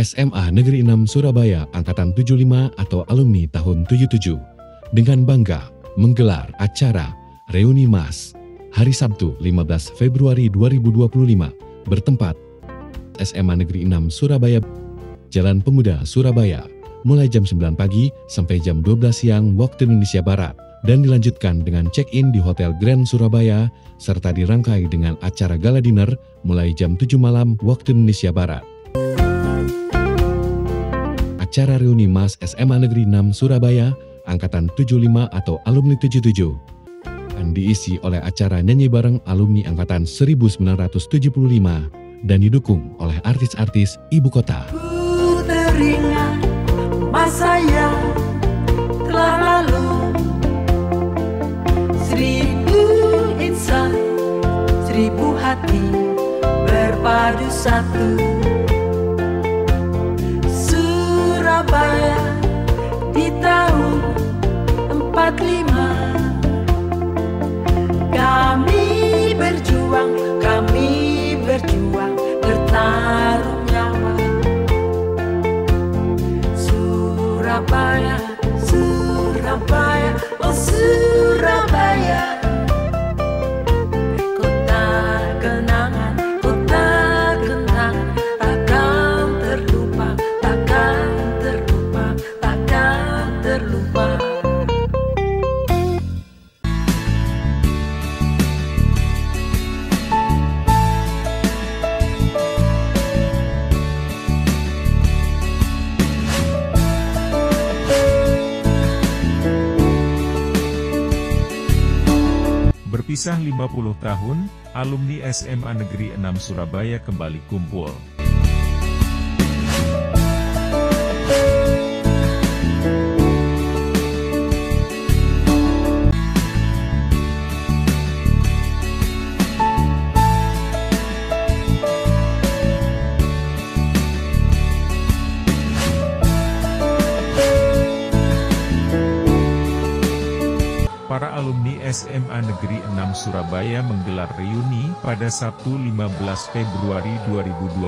SMA Negeri 6 Surabaya Angkatan 75 atau alumni tahun 77 dengan bangga menggelar acara Reuni MAS hari Sabtu 15 Februari 2025 bertempat SMA Negeri 6 Surabaya, Jalan Pemuda Surabaya, mulai jam 9 pagi sampai jam 12 siang waktu Indonesia Barat dan dilanjutkan dengan check-in di Hotel Grand Surabaya serta dirangkai dengan acara gala dinner mulai jam 7 malam waktu Indonesia Barat. Acara Reuni MAS SMA Negeri 6 Surabaya Angkatan 75 atau alumni 77 akan diisi oleh acara nyanyi bareng alumni Angkatan 1975 dan didukung oleh artis-artis ibu kota. Ku teringat masa yang telah lalu, 1000 insan, 1000 hati berpadu satu. Surabaya di tahun 45, kami berjuang bertaruh nyawa. Surabaya, Surabaya, oh Surabaya, kota kenangan, kota kenangan, takkan terlupa, takkan terlupa, takkan terlupa. Berpisah 50 tahun, alumni SMA Negeri 6 Surabaya kembali kumpul. Para alumni SMA Negeri 6 Surabaya menggelar reuni pada Sabtu 15 Februari 2025.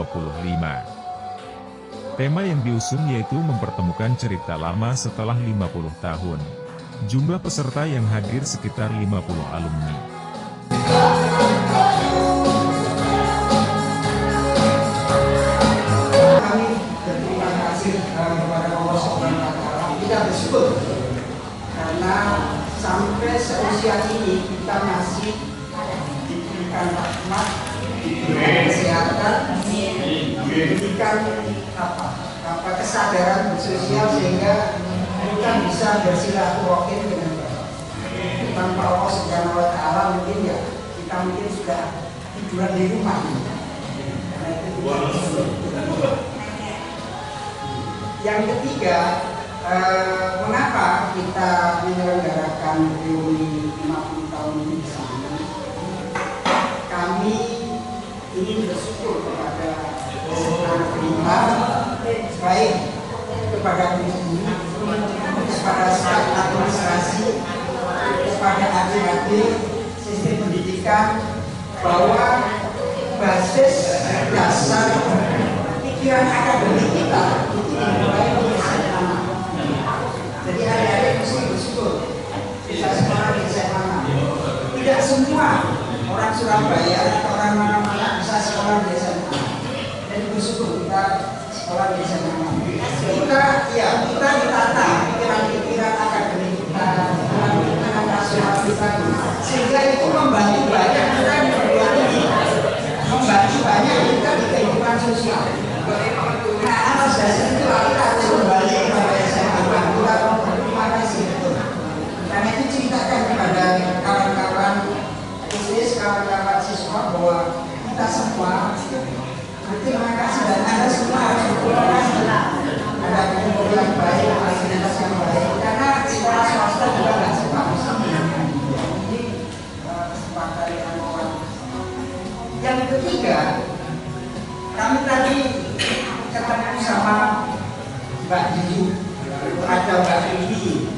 Tema yang diusung yaitu mempertemukan cerita lama setelah 50 tahun. Jumlah peserta yang hadir sekitar 50 alumni. Kami berterima kasih kepada Allah Subhanahu wa Ta'ala. Kita bersyukur karena sampai seusia ini kita masih diberikan rahmat, diberikan kesehatan, diberikan kesadaran bersosial sehingga kita bisa bersilaturahim dengan baik. Tanpa Allah Subhanahu wa Ta'ala mungkin ya kita mungkin sudah tiduran di rumah. Karena itu kita bersyukur. Yang ketiga, mengapa kita menyelenggarakan reuni 50 tahun ini di sana? Kami ingin bersyukur kepada anak kita, baik kepada guru, kepada staf administrasi, kepada adik-adik sistem pendidikan, bahwa basis dasar pikiran akademik kita itu dimulai dari SMA. Jadi adik-adik mesti bersyukur bisa sekolah di SMA. Tidak semua orang Surabaya atau orang mana-mana bisa sekolah di SMA. Dan bersyukur kita sekolah di SMA. Kita ditata pikiran-pikiran akademik kita, pikiran nasional kita, sehingga itu membantu banyak kita di perguruan tinggi, membantu banyak kita di kehidupan sosial. Nah, atas dasar itu kita harus kembali kepada SMA. Kita berterima kasih betul. Karena itu ceritakan kepada kawan-kawan bisnis, kawan-kawan siswa bahwa kita semua berterima kasih dan Anda semua harus berterima ada guru yang baik, fasilitas yang baik. Karena sekolah swasta juga nggak sebagus ini. Jadi kesempatan yang awal. Yang ketiga, kami tadi ketemu sama Mbak Didi, ada Mbak Vivi,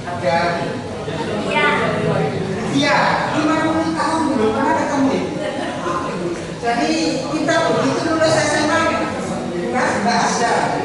ada Iya, 50 tahun belum pernah ketemu. Jadi kita begitu lulus SMA, Mbak Asda.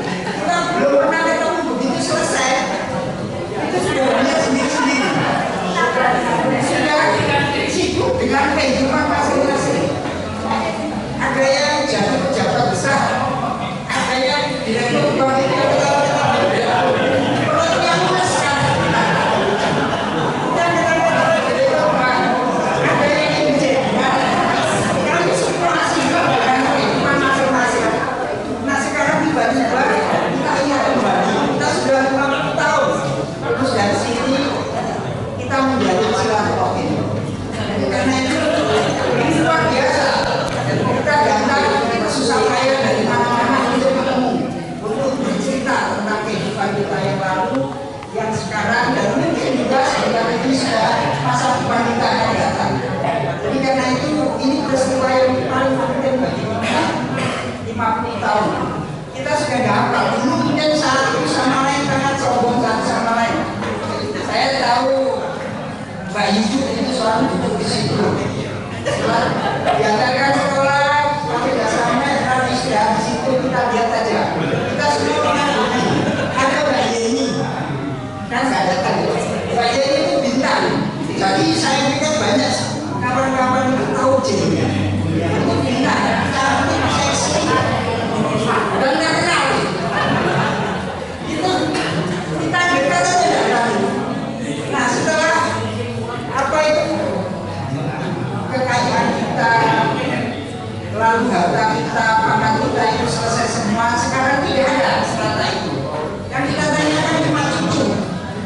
lalu harta kita, pangkat kita itu selesai semua. Sekarang tidak ada strata itu. Yang kita tanyakan cuma cucu.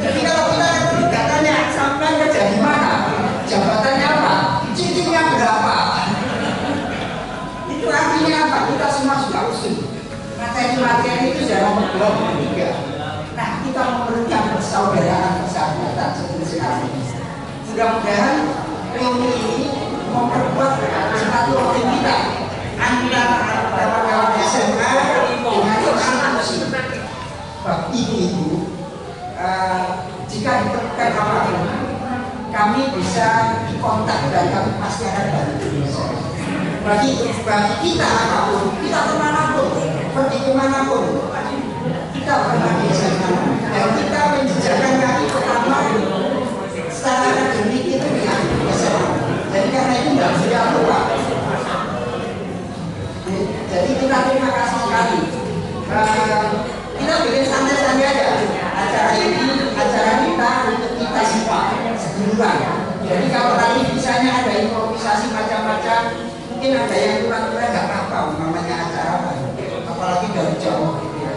Jadi kalau kita tidak tanya sampai kerja di mana, jabatannya apa, cicinya berapa, itu artinya apa? Kita semua sudah usul. Materi-materi itu sudah nomor 2. Nah, kita memerlukan persaudaraan, persahabatan seperti sekarang ini. Mudah-mudahan reuni ini memperkuat silaturahmi kita antara kawan-kawan SMA dengan institusi. Bapak Ibu, jika diperlukan apa-apa, kami bisa dikontak dan kami pasti akan bantu. Bagi kita apapun, kita kemanapun, pergi kemanapun, kita pernah di SMA dan kita menjejakkan kaki pertama secara akademik itu di SMA. Jadi karena itu tidak bisa keluar. Jadi kita terima kasih sekali. Kita bikin santai-santai aja acara ini, acara kita untuk kita semua seduluan. Jadi kalau tadi misalnya ada improvisasi macam-macam, mungkin ada yang kurang-kurang nggak apa-apa, namanya acara apa, apalagi dari jauh. Gitu ya.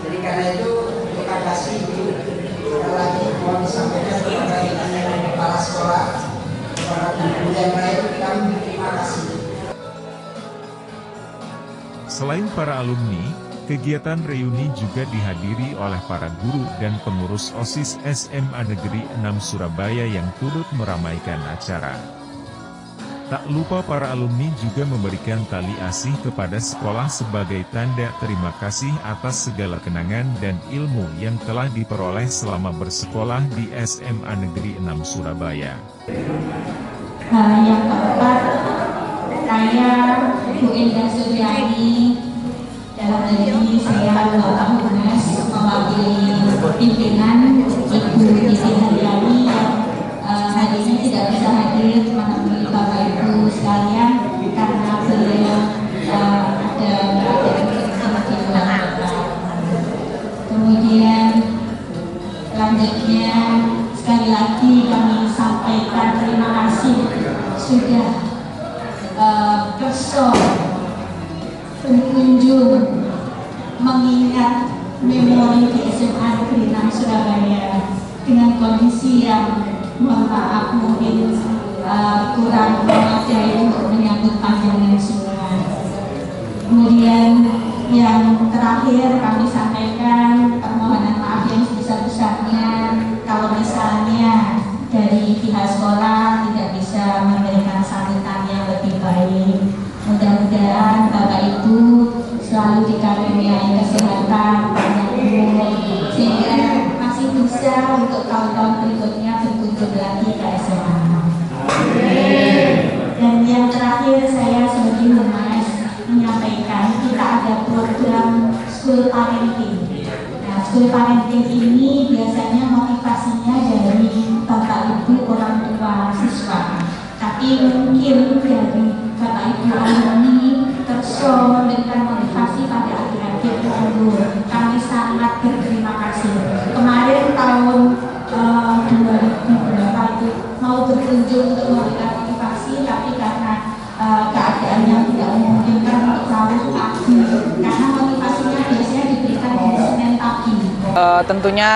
Jadi karena itu terima kasih sekali lagi mohon disampaikan kepada kepala sekolah, kepada guru yang lain, kami terima kasih. Selain para alumni, kegiatan reuni juga dihadiri oleh para guru dan pengurus OSIS SMA Negeri 6 Surabaya yang turut meramaikan acara. Tak lupa para alumni juga memberikan tali asih kepada sekolah sebagai tanda terima kasih atas segala kenangan dan ilmu yang telah diperoleh selama bersekolah di SMA Negeri 6 Surabaya. Yang keempat, saya Bu Indah Suryani, dalam hal ini saya Bapak Humas mewakili pimpinan Ibu Titi Haryani yang hari ini tidak bisa hadir menemui Bapak Ibu sekalian karena beliau ada di luar kota. Kemudian selanjutnya sekali lagi kami sampaikan terima kasih sudah berso berkunjung mengingat memori di SMA Negeri 6 Surabaya dengan kondisi yang mohon maaf mungkin kurang memadai untuk menyambut panjangnya semua. Kemudian yang terakhir kami sampaikan permohonan maaf yang sebesar-besarnya kalau misalnya dari pihak sekolah tidak bisa memberikan sambutan yang lebih baik. Mudah-mudahan Bapak Ibu selalu dikaruniai kesehatan, panjang umur, sehingga masih bisa untuk tahun-tahun berikutnya berkunjung lagi ke SMA. Dan yang terakhir saya sebagai humas menyampaikan kita ada program school parenting. Nah, school parenting ini biasanya motivasinya dari Bapak Ibu orang tua siswa. Tapi mungkin dari Bapak Ibu alumni terso dengan motivasi pada adik-adik tersebut. Kami sangat berterima kasih. Kemarin tahun 2000 berapa itu mau berkunjung untuk memberikan motivasi, tapi karena keadaan yang tidak memungkinkan untuk tahu pagi, karena motivasinya biasanya diberikan di Senin pagi. Tentunya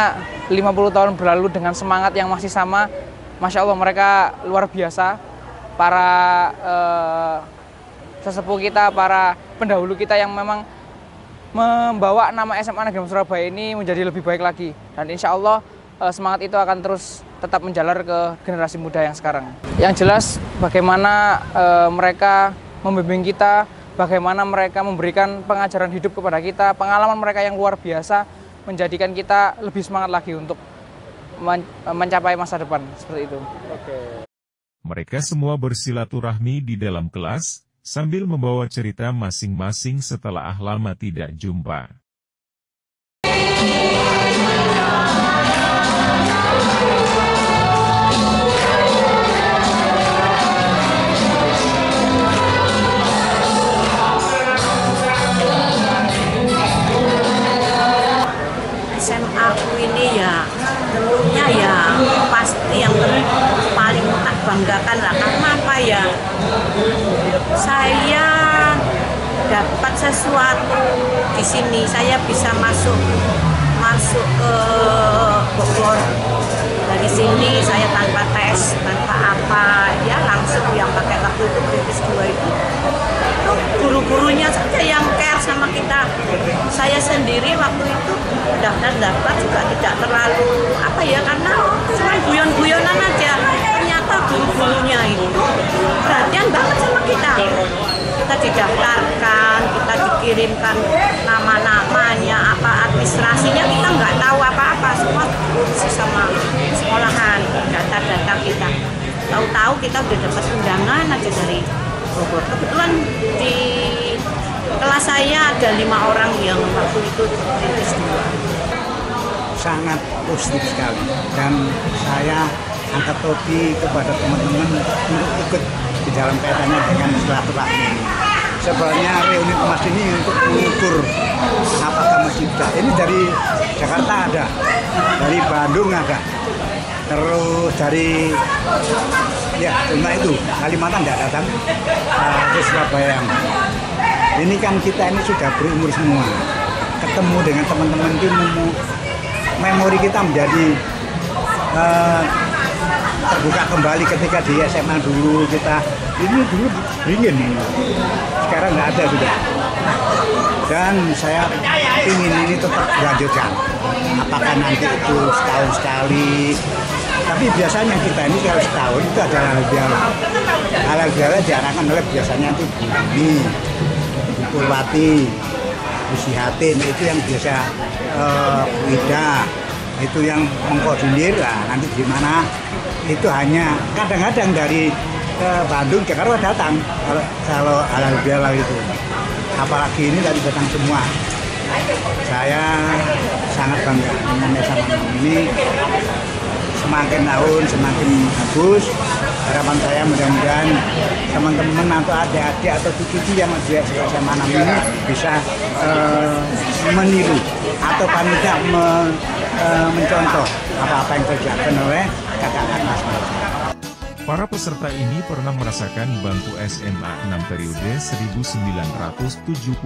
50 tahun berlalu dengan semangat yang masih sama. Masya Allah, mereka luar biasa. Para sesepuh kita, para pendahulu kita yang memang membawa nama SMA Negeri Surabaya ini menjadi lebih baik lagi. Dan insya Allah semangat itu akan terus tetap menjalar ke generasi muda yang sekarang. Yang jelas bagaimana mereka membimbing kita, bagaimana mereka memberikan pengajaran hidup kepada kita, pengalaman mereka yang luar biasa menjadikan kita lebih semangat lagi untuk mencapai masa depan seperti itu. Mereka semua bersilaturahmi di dalam kelas, sambil membawa cerita masing-masing setelah lama tidak jumpa. SMA aku ini ya tentunya ya pasti yang paling tak banggakan lah, karena apa ya, saya dapat sesuatu di sini. Saya bisa masuk ke Bogor. Dari sini saya tanpa tes, tanpa apa, ya langsung yang pakai waktu itu British 2 itu guru-gurunya saja yang care sama kita. Saya sendiri waktu itu daftar juga tidak terlalu apa ya, karena cuma guyon-guyonan aja. Ternyata guru-gurunya itu perhatian banget sama kita. Kita didaftarkan, kita dikirimkan nama-namanya, apa administrasinya kita nggak tahu apa-apa, semua diurusi sama sekolahan, data-data kita. Tahu-tahu kita udah dapat undangan aja dari Bogor. Kebetulan di kelas saya ada 5 orang yang waktu itu British 2. Sangat positif sekali, dan saya angkat topi kepada teman-teman untuk ikut di dalam kaitannya dengan silaturahmi ini. Sebenarnya reuni emas ini untuk mengukur apakah masih bisa. Ini dari Jakarta ada, dari Bandung ada, terus dari cuma itu Kalimantan tidak datang, ke Surabaya. Ini kan kita ini sudah berumur semua, ketemu dengan teman-teman itu memori kita menjadi terbuka kembali ketika di SMA dulu. Kita ini dulu dingin, sekarang nggak ada sudah. Dan saya ingin ini tetap dilanjutkan, apakah nanti itu setahun sekali. Tapi biasanya kita ini kalau setahun itu ada halal bihalal diarahkan oleh biasanya itu Bumi, Purwati, Busihatin, itu yang biasa Ida, itu yang mengkoordinir lah. Nanti gimana itu hanya kadang-kadang dari Bandung, Jakarta datang kalau halal bihalal itu. Apalagi ini tadi datang semua. Saya sangat bangga dengan SMA ini. Semakin tahun semakin bagus. Harapan saya mudah-mudahan teman-teman atau adik-adik atau cucu yang ada di SMA ini bisa meniru atau paling tidak mencontoh apa-apa yang terjadi oleh kakak-kakak Mas. Para peserta ini pernah merasakan bangku SMA 6 periode 1975,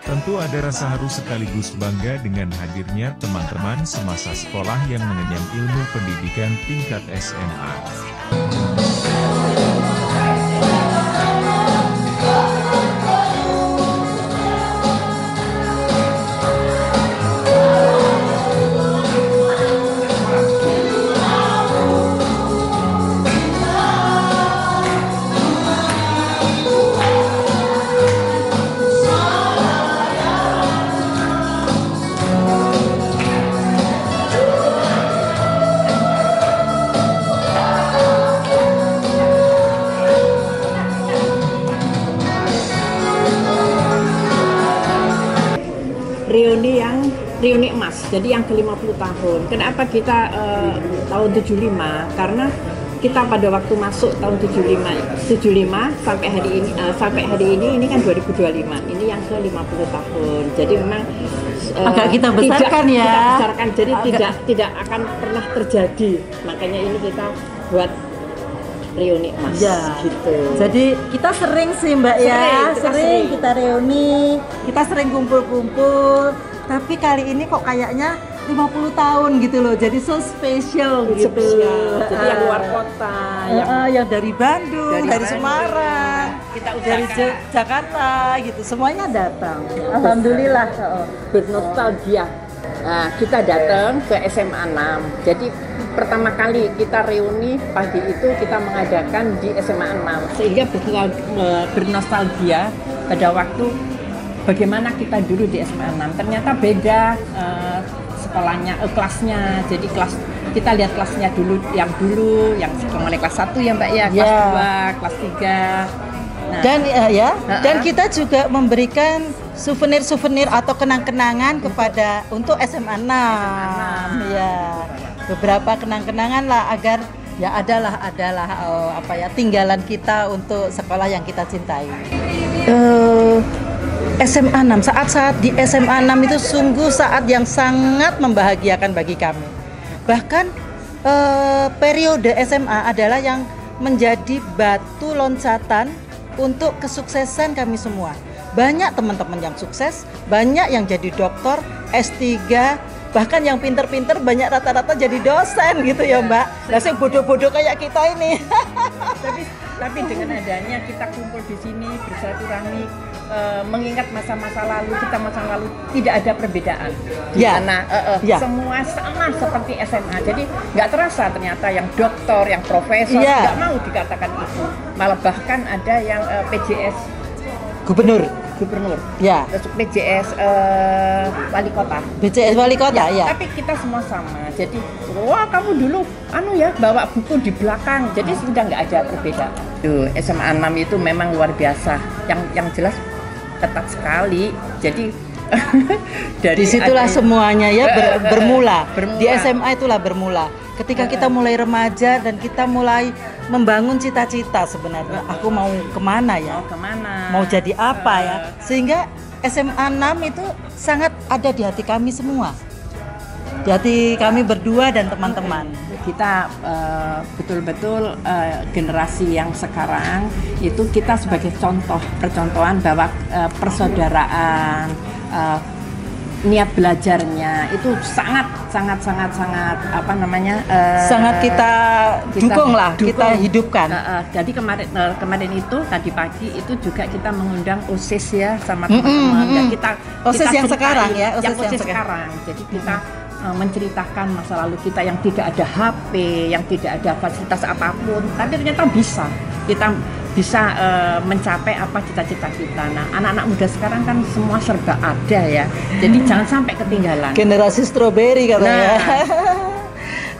tentu ada rasa haru sekaligus bangga dengan hadirnya teman-teman semasa sekolah yang mengenyam ilmu pendidikan tingkat SMA. Reuni emas, jadi yang ke-50 tahun. Kenapa kita tahun 75? Karena kita pada waktu masuk tahun 75 sampai hari ini kan 2025. Ini yang ke-50 tahun. Jadi memang agak kita besarkan kita besarkan, jadi tidak akan pernah terjadi. Makanya ini kita buat reuni emas gitu. Jadi kita sering sih Mbak sering kita reuni, kita sering kumpul-kumpul. Tapi kali ini kok kayaknya 50 tahun gitu loh, jadi so special gitu. Jadi yang luar kota, yang dari Bandung, dari Semarang, dari Jakarta gitu, semuanya datang. Alhamdulillah. Bernostalgia. Nah, kita datang ke SMA 6. Jadi pertama kali kita reuni pagi itu kita mengadakan di SMA 6, sehingga bernostalgia pada waktu bagaimana kita dulu di SMA 6. Ternyata beda sekolahnya, kelasnya. Jadi kelas kita lihat kelasnya dulu yang mulai kelas 1 ya Mbak ya, kelas 2, kelas 3. Nah, dan kita juga memberikan souvenir-souvenir atau kenang-kenangan kepada untuk SMA 6. Ya. Beberapa kenang-kenangan lah agar ya adalah tinggalan kita untuk sekolah yang kita cintai. SMA 6, saat-saat di SMA 6 itu sungguh saat yang sangat membahagiakan bagi kami. Bahkan periode SMA adalah yang menjadi batu loncatan untuk kesuksesan kami semua. banyak teman-teman yang sukses, banyak yang jadi dokter, S3, bahkan yang pinter-pinter banyak rata-rata jadi dosen gitu ya Mbak. Nah, yang bodoh-bodoh kayak kita ini. Tapi dengan adanya kita kumpul di sini bersilaturahmi, mengingat masa-masa lalu, tidak ada perbedaan di sana, semua sama seperti SMA. Jadi nggak terasa ternyata yang dokter, yang profesor nggak mau dikatakan itu, malah bahkan ada yang PJS gubernur, terus PJS wali kota, tapi kita semua sama. Jadi wah kamu dulu bawa buku di belakang, jadi sudah nggak ada perbedaan. Tuh SMA 6 itu memang luar biasa, yang jelas ketat sekali. Jadi dari situlah semuanya bermula. Di SMA itulah bermula. Ketika kita mulai remaja dan kita mulai membangun cita-cita sebenarnya. Aku mau kemana ya? Mau jadi apa ya? Sehingga SMA 6 itu sangat ada di hati kami semua. Di hati kami berdua dan teman-teman. Kita betul-betul generasi yang sekarang itu kita sebagai percontohan bahwa persaudaraan, niat belajarnya itu sangat apa namanya, sangat kita dukung, kita hidupkan. Jadi kemarin itu tadi pagi itu juga kita mengundang OSIS ya sama teman-teman. OSIS yang sekarang ya, OSIS yang sekarang. Jadi kita menceritakan masa lalu kita yang tidak ada HP, yang tidak ada fasilitas apapun, tapi ternyata kita bisa mencapai apa cita-cita kita. Nah, anak-anak muda sekarang kan semua serba ada ya, jadi jangan sampai ketinggalan. Generasi stroberi katanya.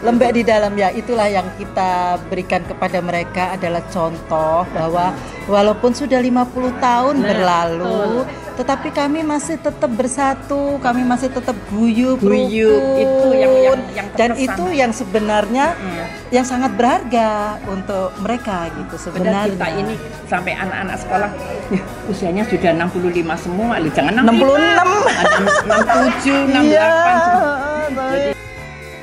Lembek di dalam ya, itulah yang kita berikan kepada mereka adalah contoh bahwa walaupun sudah 50 tahun berlalu, tetapi kami masih tetap bersatu, kami masih tetap guyup, itu yang dan itu yang sebenarnya yang sangat berharga untuk mereka gitu sebenarnya. Kita ini sampai anak-anak sekolah usianya sudah 65 semua, jangan 66, 67, 68.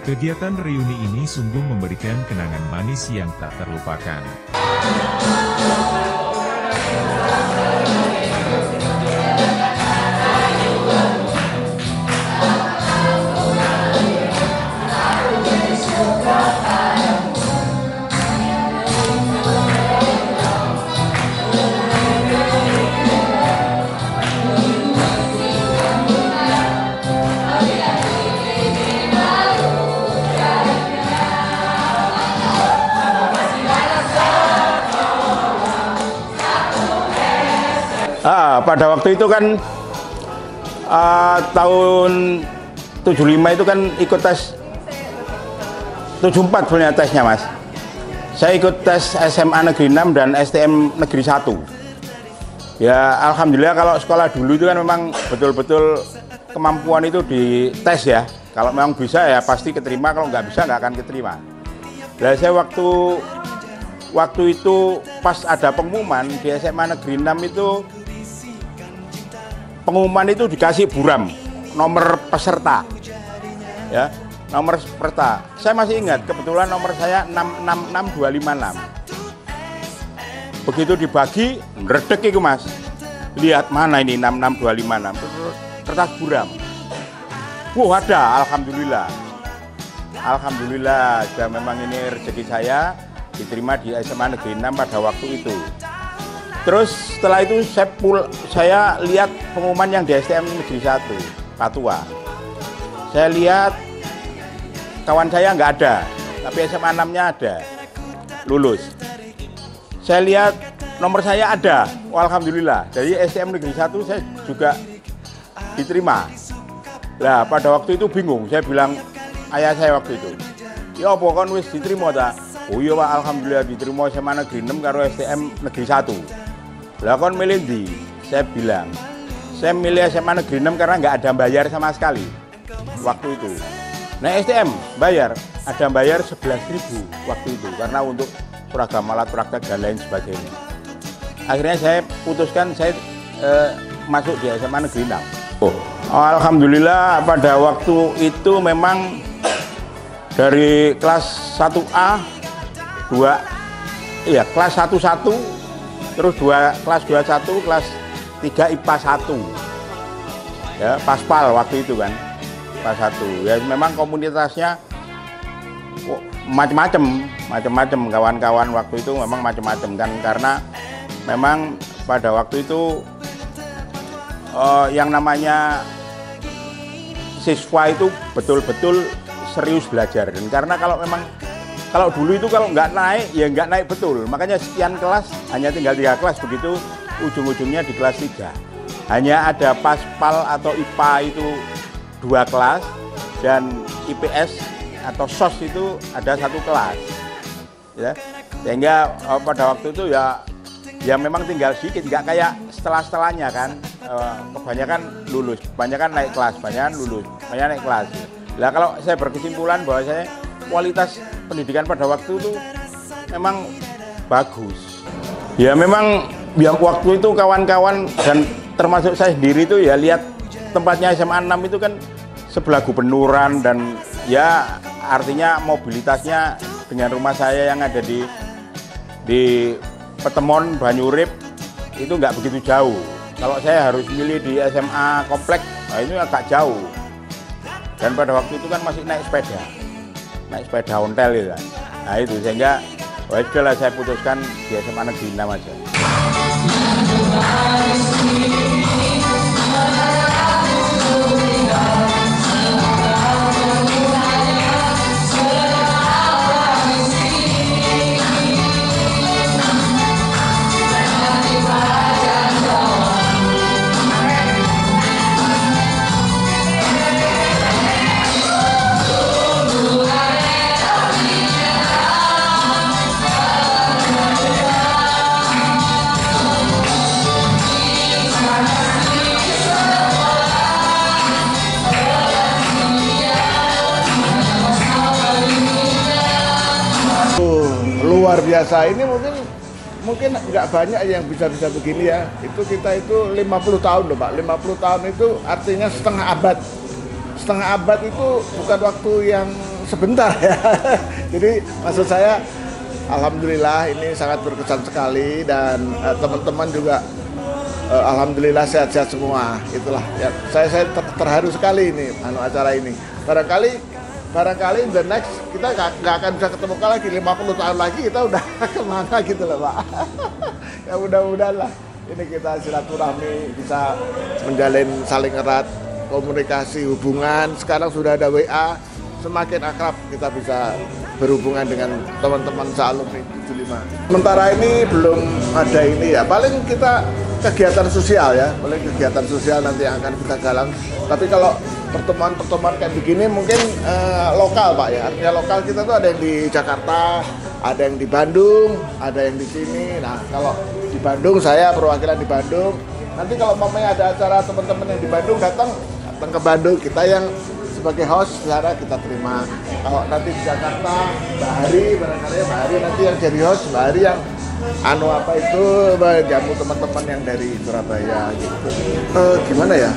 Kegiatan reuni ini sungguh memberikan kenangan manis yang tak terlupakan. Pada waktu itu kan tahun 75 itu kan ikut tes 74 sebenarnya tesnya Mas. Saya ikut tes SMA Negeri 6 dan STM Negeri 1. Ya alhamdulillah kalau sekolah dulu itu kan memang betul-betul kemampuan itu dites ya. Kalau memang bisa ya pasti keterima, kalau nggak bisa nggak akan keterima. Nah saya waktu itu pas ada pengumuman di SMA Negeri 6 itu, pengumuman itu dikasih buram nomor peserta ya, nomor peserta. Saya masih ingat kebetulan nomor saya 666256. Begitu dibagi redek itu Mas, lihat mana ini 66256 kertas buram. Ada, alhamdulillah ya, memang ini rezeki saya diterima di SMA Negeri 6 pada waktu itu. Terus setelah itu saya lihat pengumuman yang di STM Negeri 1 Patua. Saya lihat kawan saya nggak ada, tapi SMA 6-nya ada, lulus. Saya lihat nomor saya ada, alhamdulillah. Dari STM Negeri 1 saya juga diterima. Lah pada waktu itu bingung, saya bilang ayah saya waktu itu, ya apa kon wis diterima ta? Oh iya Pak, alhamdulillah diterima SMA Negeri 6 karo STM Negeri 1. Lah kon milih ndi? Saya bilang, saya milih SMA Negeri 6 karena nggak ada bayar sama sekali waktu itu. Nah STM bayar, ada bayar 11.000 waktu itu karena untuk seragam, alat praktek dan lain sebagainya. Akhirnya saya putuskan saya masuk di SMA Negeri 6. Alhamdulillah pada waktu itu memang dari kelas 1A, kelas 11, terus kelas 21, kelas 3 IPA 1. Ya, Paspal waktu itu kan. IPA 1. Ya memang komunitasnya macam-macam kawan-kawan waktu itu memang macam-macam kan, karena memang pada waktu itu yang namanya siswa itu betul-betul serius belajar, dan karena kalau dulu itu kalau nggak naik ya nggak naik betul, makanya sekian kelas hanya tinggal 3 kelas, begitu ujung-ujungnya di kelas 3 hanya ada Paspal atau IPA itu 2 kelas, dan IPS atau SOS itu ada 1 kelas ya. Sehingga pada waktu itu ya memang tinggal sedikit, nggak kayak setelah-setelahnya kan, kebanyakan lulus, kebanyakan naik kelas, kebanyakan lulus, kebanyakan naik kelas. Nah kalau saya berkesimpulan bahwa saya kualitas pendidikan pada waktu itu memang bagus. Ya memang yang waktu itu kawan-kawan dan termasuk saya sendiri itu ya lihat tempatnya SMA 6 itu kan sebelah gubernuran, dan ya artinya mobilitasnya dengan rumah saya yang ada di Petemon, Banyurip itu nggak begitu jauh. Kalau saya harus milih di SMA komplek, nah ini agak jauh. Dan pada waktu itu kan masih naik sepeda ontel itu kan. Nah itu sehingga sudahlah saya putuskan di SMA Negeri 6 aja. Luar biasa, ini mungkin nggak banyak yang bisa begini ya. Itu kita itu 50 tahun loh Pak, 50 tahun itu artinya setengah abad itu bukan waktu yang sebentar ya. Jadi maksud saya alhamdulillah ini sangat berkesan sekali, dan teman-teman juga alhamdulillah sehat-sehat semua. Itulah ya, saya terharu sekali ini acara ini. Barangkali the next kita nggak akan bisa ketemu lagi, 50 tahun lagi kita udah kemana gitu loh Pak. Ya mudah-mudahan lah ini kita silaturahmi bisa menjalin saling erat komunikasi hubungan. Sekarang sudah ada WA, semakin akrab kita bisa berhubungan dengan teman-teman se-alumni 75. Sementara ini belum ada ini ya, paling kita kegiatan sosial ya, paling kegiatan sosial nanti yang akan kita galang. Tapi kalau pertemuan-pertemuan kayak begini mungkin lokal Pak ya, artinya lokal kita tuh ada yang di Jakarta, ada yang di Bandung, ada yang di sini. Nah kalau di Bandung saya perwakilan di Bandung, nanti kalau mamanya ada acara teman-teman yang di Bandung datang ke Bandung, kita yang sebagai host secara kita terima. Kalau nanti di Jakarta Mbak Hari, barangkali Mbak Hari nanti yang jadi host, Mbak Hari yang jamu teman-teman yang dari Surabaya gitu. Gimana ya?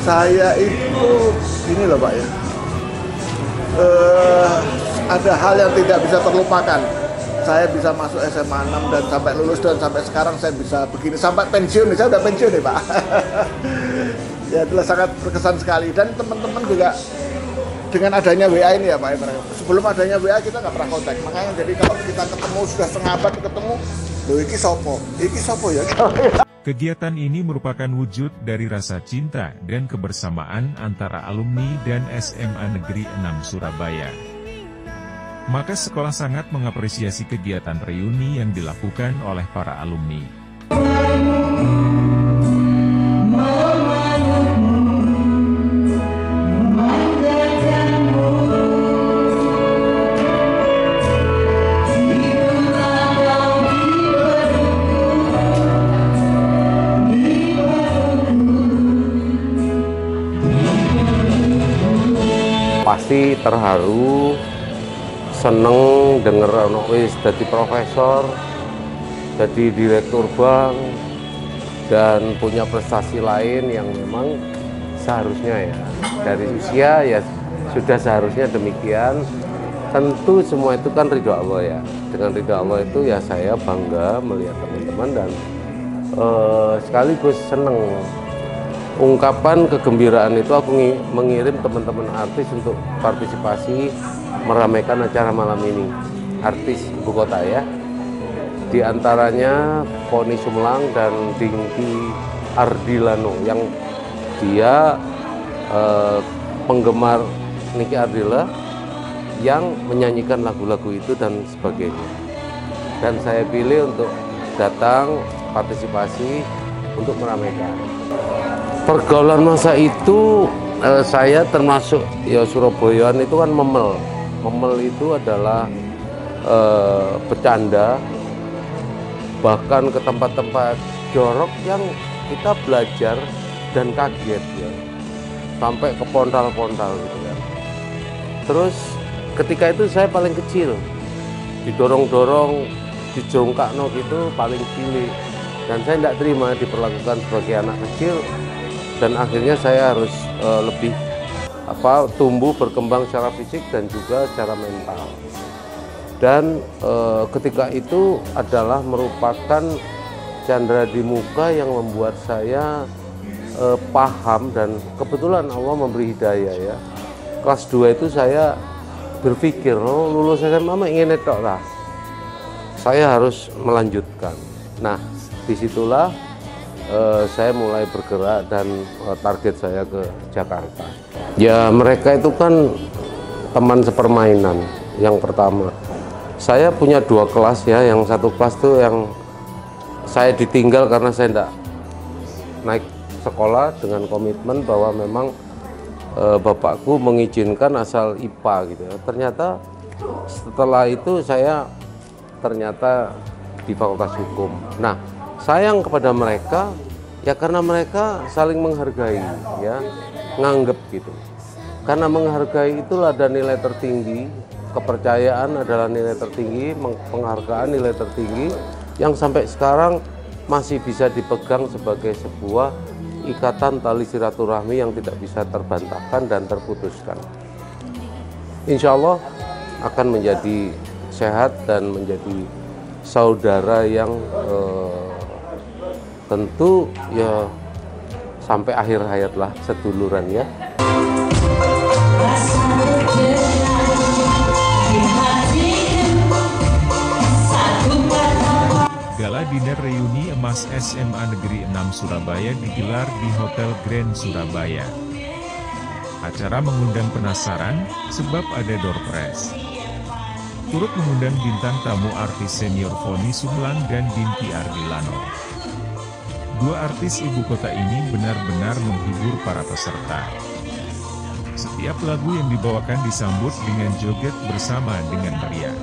Saya itu ini loh Pak ya, ada hal yang tidak bisa terlupakan. Saya bisa masuk SMA 6 dan sampai lulus, dan sampai sekarang saya bisa begini sampai pensiun nih, saya udah pensiun nih Pak. Ya itulah sangat berkesan sekali, dan teman-teman juga dengan adanya WA ini ya Pak. Sebelum adanya WA kita nggak pernah kontak, makanya jadi kalau kita ketemu sudah setengah abad ketemu, loh iki sopo ya. Kegiatan ini merupakan wujud dari rasa cinta dan kebersamaan antara alumni dan SMA Negeri 6 Surabaya. Maka sekolah sangat mengapresiasi kegiatan reuni yang dilakukan oleh para alumni. Pasti terharu, seneng denger ono wis dadi profesor, jadi direktur bank, dan punya prestasi lain yang memang seharusnya ya dari usia ya sudah seharusnya demikian. Tentu semua itu kan ridho Allah ya. Dengan ridho Allah itu ya saya bangga melihat teman-teman, dan sekaligus seneng. Ungkapan kegembiraan itu aku mengirim teman-teman artis untuk partisipasi meramaikan acara malam ini. Artis ibu kota ya. Di antaranya Poni Sumlang dan Dinky Ardilano yang dia penggemar Niki Ardila yang menyanyikan lagu-lagu itu dan sebagainya. Dan saya pilih untuk datang partisipasi untuk meramaikan. Pergaulan masa itu saya termasuk ya Surabayaan itu kan memel. Memel itu adalah bercanda, bahkan ke tempat-tempat jorok yang kita belajar dan kaget ya, sampai ke pontal-pontal gitu kan. Terus ketika itu saya paling kecil, didorong-dorong, dijongkakno gitu, paling cilik, dan saya tidak terima diperlakukan sebagai anak kecil. Dan akhirnya saya harus lebih tumbuh berkembang secara fisik dan juga secara mental. Dan ketika itu adalah merupakan candra di muka yang membuat saya paham, dan kebetulan Allah memberi hidayah ya. Kelas 2 itu saya berpikir, oh lulus SMA ingin netok lah, saya harus melanjutkan. Nah disitulah saya mulai bergerak dan target saya ke Jakarta. Ya mereka itu kan teman sepermainan. Yang pertama, saya punya 2 kelas ya. Yang satu kelas tuh yang saya ditinggal karena saya tidak naik sekolah dengan komitmen bahwa memang bapakku mengizinkan asal IPA gitu ya. Ternyata setelah itu saya ternyata di Fakultas Hukum. Nah sayang kepada mereka ya karena mereka saling menghargai ya, nganggep gitu. Karena menghargai itulah ada nilai tertinggi, kepercayaan adalah nilai tertinggi, penghargaan nilai tertinggi yang sampai sekarang masih bisa dipegang sebagai sebuah ikatan tali silaturahmi yang tidak bisa terbantahkan dan terputuskan. Insya Allah akan menjadi sehat dan menjadi saudara yang tentu ya sampai akhir hayat lah, seduluran ya. Gala Dinner Reuni Emas SMA Negeri 6 Surabaya digelar di Hotel Grand Surabaya. Acara mengundang penasaran sebab ada door prize. Turut mengundang bintang tamu artis senior Poni Sumlang dan Dinky Ardilano. 2 artis ibu kota ini benar-benar menghibur para peserta. Setiap lagu yang dibawakan disambut dengan joget bersama dengan meriah.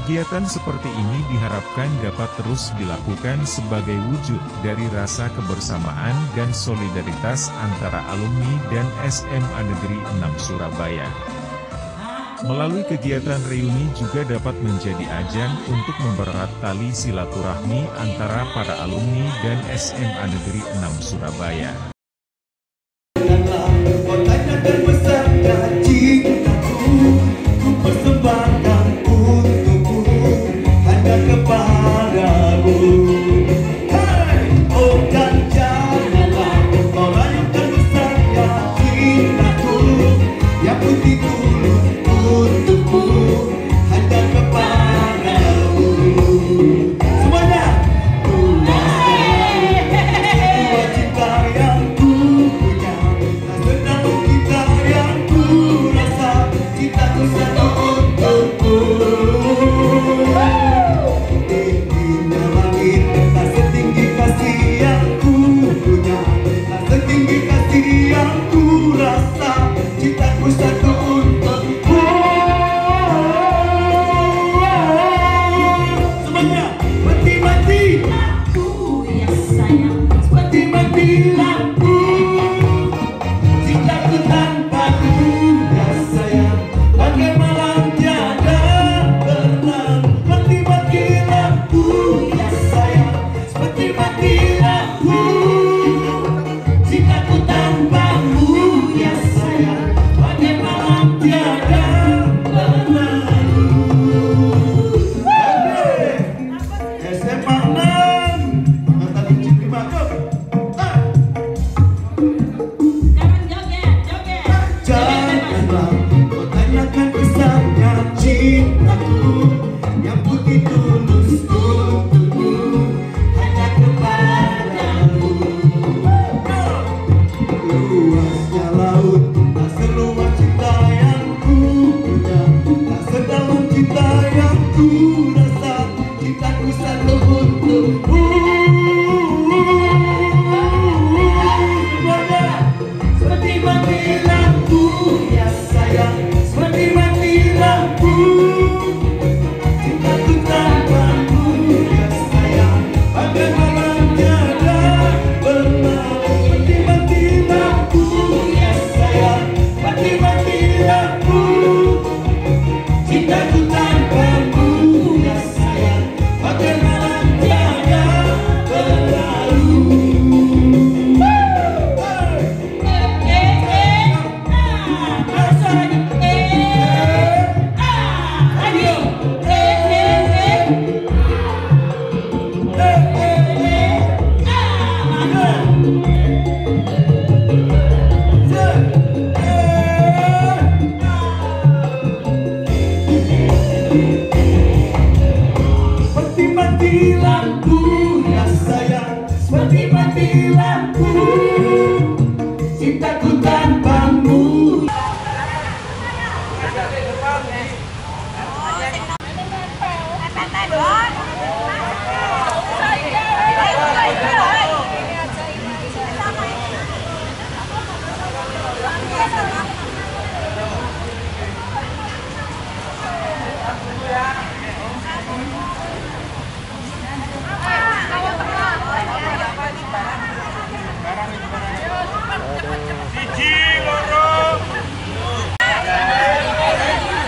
Kegiatan seperti ini diharapkan dapat terus dilakukan sebagai wujud dari rasa kebersamaan dan solidaritas antara alumni dan SMA Negeri 6 Surabaya. Melalui kegiatan reuni juga dapat menjadi ajang untuk mempererat tali silaturahmi antara para alumni dan SMA Negeri 6 Surabaya.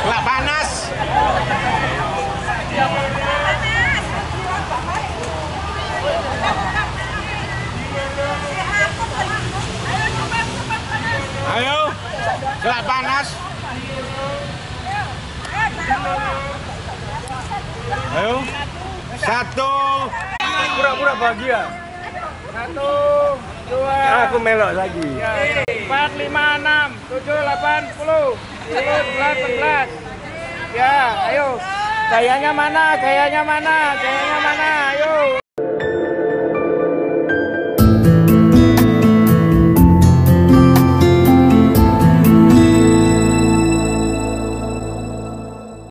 Nggak panas. Ayo, nggak panas. Ayo, satu. Pura-pura bahagia. 1, 2. Aku melok lagi. 4, 5, 6, 7, 8, 10, 11, 11. Ya, ayo. Gayanya mana? Gayanya mana? Gayanya mana? Ayo,